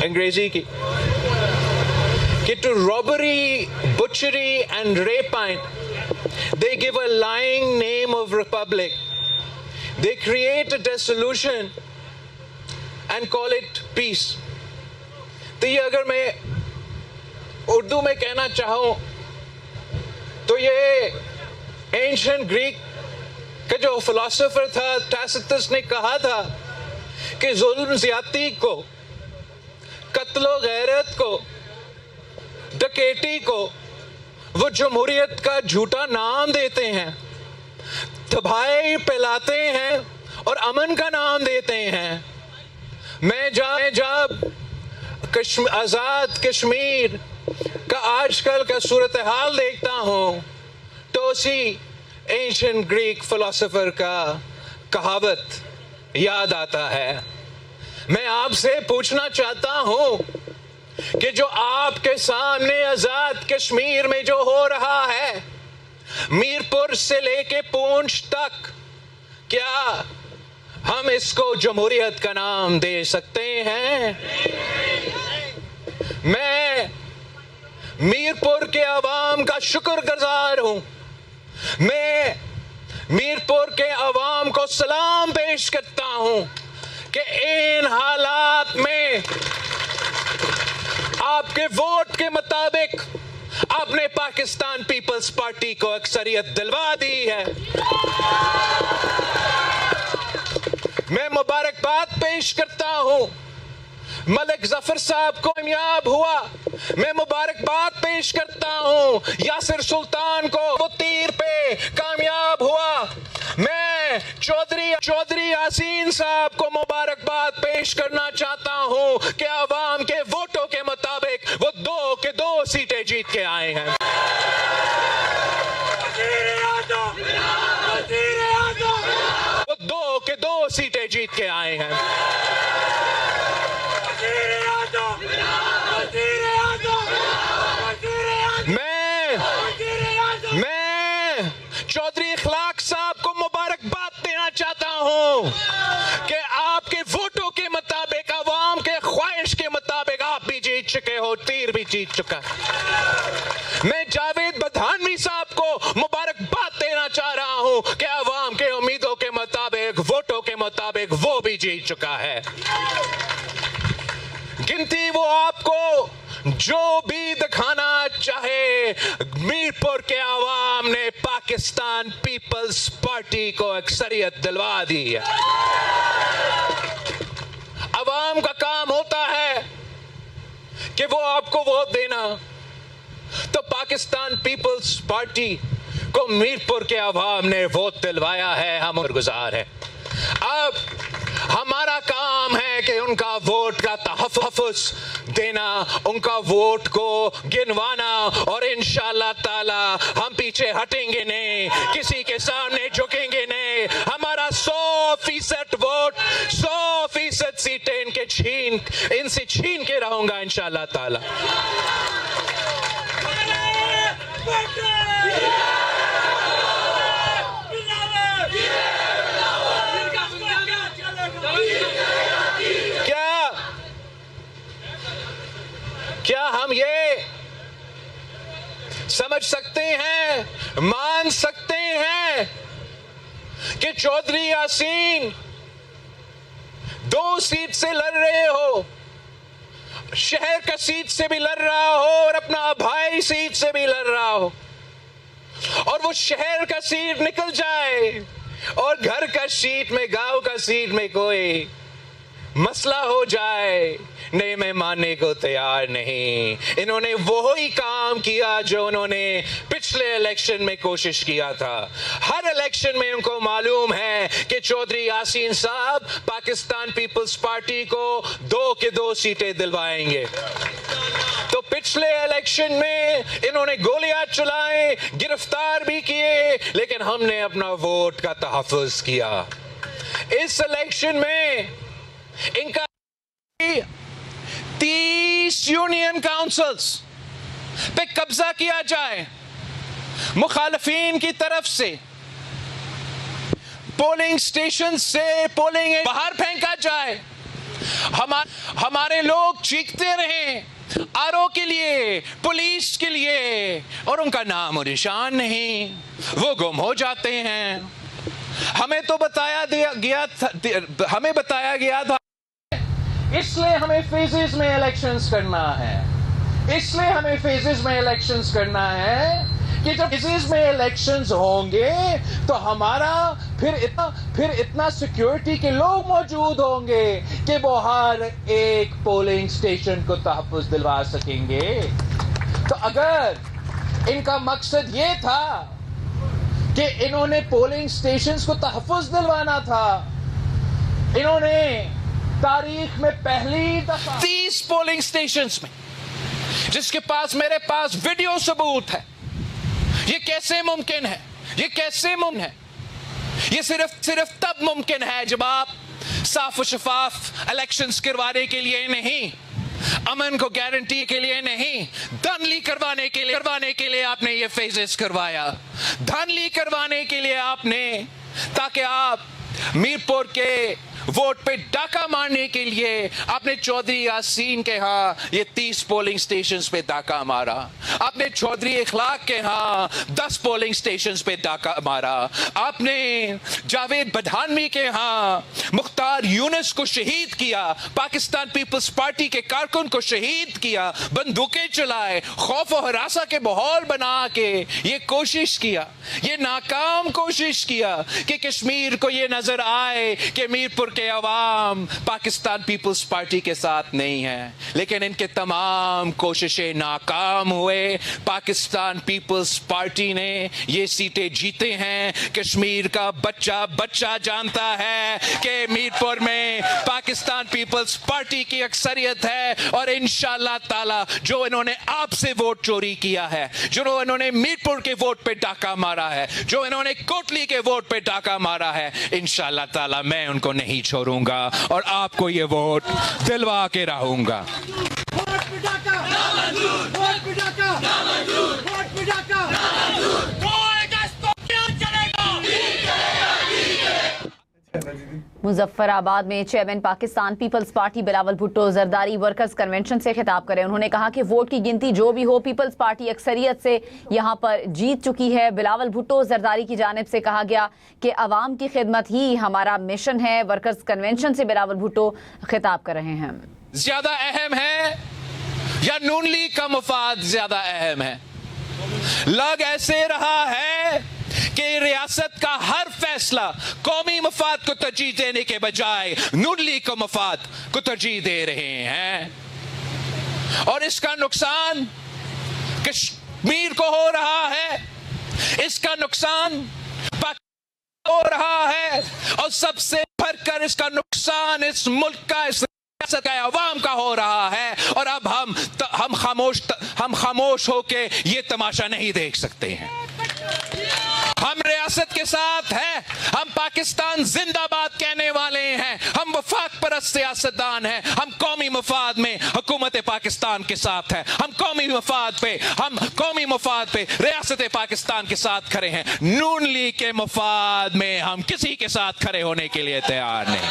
अंग्रेजी की कि to robbery, butchery and rapine they give a lying name of republic. They create a dissolution and call it peace. तो ये अगर मैं उर्दू में कहना चाहूँ तो ये एंशिएंट ग्रीक का जो फिलोसोफर था टैसिटस ने कहा था कि जुल्म ज्यादती को, कत्लो गैरत को, डकैती को वो जमहूरियत का झूठा नाम देते हैं, तबाही फैलाते हैं और अमन का नाम देते हैं। मैं जब आज़ाद कश्मीर का आजकल का सूरत हाल देखता हूँ तो उसी एंशिएंट ग्रीक फिलोसोफर का कहावत याद आता है। मैं आपसे पूछना चाहता हूँ कि जो आपके सामने आज़ाद कश्मीर में जो हो रहा है, मीरपुर से लेके पूंछ तक, क्या हम इसको जमहूरियत का नाम दे सकते हैं? मैं मीरपुर के अवाम का शुक्रगुजार हूं। मैं मीरपुर के अवाम को सलाम पेश करता हूं कि इन हालात में आपके वोट के मुताबिक आपने पाकिस्तान पीपल्स पार्टी को अक्सरियत दिलवा दी है। मैं मुबारकबाद पेश करता हूं मलिक जफर साहब को कामयाब हुआ। मैं मुबारकबाद पेश करता हूं यासिर सुल्तान को, वो तीर पे कामयाब हुआ। मैं चौधरी यासीन साहब को मुबारकबाद पेश करना चाहता हूं कि अवाम के वोटों के मुताबिक वो 2 के 2 सीटें जीत के आए हैं। वो 2 के 2 सीटें जीत के आए हैं। मैं चौधरी इखलाक साहब को मुबारकबाद देना चाहता हूं कि आपके वोटों के मुताबिक, अवाम के ख्वाहिश के मुताबिक आप भी जीत चुके हो, तीर भी जीत चुका। मैं जावेद बधानवी साहब को मुबारकबाद देना चाह रहा हूं कि अवाम के उम्मीदों के मुताबिक, वोटों के मुताबिक वो भी जीत चुका है। गिनती वो आपको जो भी दिखाना चाहे, मीरपुर के अवाम ने पाकिस्तान पीपल्स पार्टी को अक्सरियत दिलवा दी है। अवाम का काम होता है कि वो आपको वोट देना, तो पाकिस्तान पीपल्स पार्टी को मीरपुर के अवाम ने वोट दिलवाया है, हम गुजार है। अब हमारा काम है कि उनका वोट का तहफ़्फ़ुज़ देना, उनका वोट को गिनवाना, और इंशाअल्लाह ताला हम पीछे हटेंगे नहीं, किसी के सामने झुकेंगे नहीं। हमारा 100% वोट, 100% सीटें इनसे छीन के रहूंगा इंशाअल्लाह ताला। क्या हम ये समझ सकते हैं, मान सकते हैं कि चौधरी यासीन 2 सीट से लड़ रहे हो, शहर का सीट से भी लड़ रहा हो और अपना भाई सीट से भी लड़ रहा हो, और वो शहर का सीट निकल जाए और घर का सीट में, गांव का सीट में कोई मसला हो जाए, नहीं, मैं मानने को तैयार नहीं। इन्होंने वो ही काम किया जो उन्होंने पिछले इलेक्शन में कोशिश किया था। हर इलेक्शन में उनको मालूम है कि चौधरी यासीन साहब पाकिस्तान पीपल्स पार्टी को 2 के 2 सीटें दिलवाएंगे। तो पिछले इलेक्शन में इन्होंने गोलियां चलाई, गिरफ्तार भी किए, लेकिन हमने अपना वोट का तहफ़्फ़ुज़ किया। इस इलेक्शन में इनका 30 यूनियन काउंसिल्स पे कब्जा किया जाए, मुखालिफिन की तरफ से पोलिंग स्टेशन से पोलिंग बाहर फेंका जाए, हमारे लोग चीखते रहे आरओ के लिए, पुलिस के लिए, और उनका नाम और निशान नहीं, वो गुम हो जाते हैं। हमें बताया गया था इसलिए हमें फेजेस में इलेक्शंस करना है, इसलिए हमें फेजेस में इलेक्शंस करना है कि जब फेजेस में इलेक्शंस होंगे तो हमारा फिर इतना सिक्योरिटी के लोग मौजूद होंगे कि वो हर एक पोलिंग स्टेशन को तहफ्फुज़ दिलवा सकेंगे। तो अगर इनका मकसद ये था कि इन्होंने पोलिंग स्टेशंस को तहफ्फुज़ दिलवाना था, इन्होंने तारीख में पहली दफा 30 पोलिंग स्टेशंस में, जिसके पास मेरे पास वीडियो सबूत है, ये कैसे मुमकिन है? ये कैसे मुमकिन है? ये सिर्फ तब मुमकिन है जब आप साफ और शफाफ इलेक्शंस करवाने के लिए नहीं, अमन को गारंटी के लिए नहीं, धांधली करवाने के लिए आपने ये फेजेस करवाया, धांधली करवाने के लिए आपने, ताकि आप मीरपुर के वोट पे डाका मारने के लिए आपने चौधरी यासीन के यहाँ ये 30 पोलिंग स्टेशंस पे डाका मारा, आपने चौधरी इखलाक के यहाँ 10 पोलिंग स्टेशंस पे डाका मारा, आपने जावेद बधानवी के यहाँ मुख्तार यूनुस को शहीद किया, पाकिस्तान पीपल्स पार्टी के कारकुन को शहीद किया, बंदूकें चलाए, खौफ और हरासा के माहौल बना के ये कोशिश किया, ये नाकाम कोशिश किया कि कश्मीर को ये नजर आए कि मीरपुर के अवाम पाकिस्तान पीपल्स पार्टी के साथ नहीं है। लेकिन इनके तमाम कोशिशें नाकाम हुए। पाकिस्तान पीपल्स पार्टी ने ये सीटें जीते हैं। कश्मीर का बच्चा बच्चा जानता है कि मीरपुर में पाकिस्तान पीपल्स पार्टी की अक्सरियत है, और इंशाअल्लाह ताला जो इन्होंने आपसे वोट चोरी किया है, जो इन्होंने मीरपुर के वोट पे डाका मारा है, जो इन्होंने कोटली के वोट पे डाका मारा है, इंशाअल्लाह ताला मैं उनको नहीं छोड़ूंगा और आपको ये वोट दिलवा के रहूंगा। मुजफ्फराबाद में chairman Pakistan peoples party Bilawal Bhutto Zardari workers convention से खिताब करें। उन्होंने कहा कि वोट की गिनती जो भी हो, पीपल्स पार्टी अक्सरियत से यहां पर जीत चुकी है। बिलावल भुट्टो जरदारी की जानिब से कहा गया कि अवाम की खिदमत ही हमारा मिशन है। वर्कर्स कन्वेंशन से बिलावल भुट्टो खिताब कर रहे हैं। ज्यादा अहम है या नून लीग का मफाद ज्यादा अहम है? लग ऐसे रहा है कि रियासत का हर फैसला कौमी मफाद को तरजीह देने के बजाय नून लीग को मफाद को तरजीह दे रहे हैं, और इसका नुकसान कश्मीर को हो रहा है, इसका नुकसान पाकिस्तान को हो रहा है, और सबसे बढ़कर इसका नुकसान इस मुल्क का, इस रियासत का अवाम का हो रहा है। और अब हम खामोश होके ये तमाशा नहीं देख सकते हैं। हम रियासत के साथ हैं, हम पाकिस्तान जिंदाबाद कहने वाले हैं, हम वफाक परस्त सियासतदान हैं, हम कौमी मफाद में हुकूमत पाकिस्तान के साथ हैं, हम कौमी मफाद पे रियासत पाकिस्तान के साथ खड़े हैं। नून लीग के मफाद में हम किसी के साथ खड़े होने के लिए तैयार नहीं।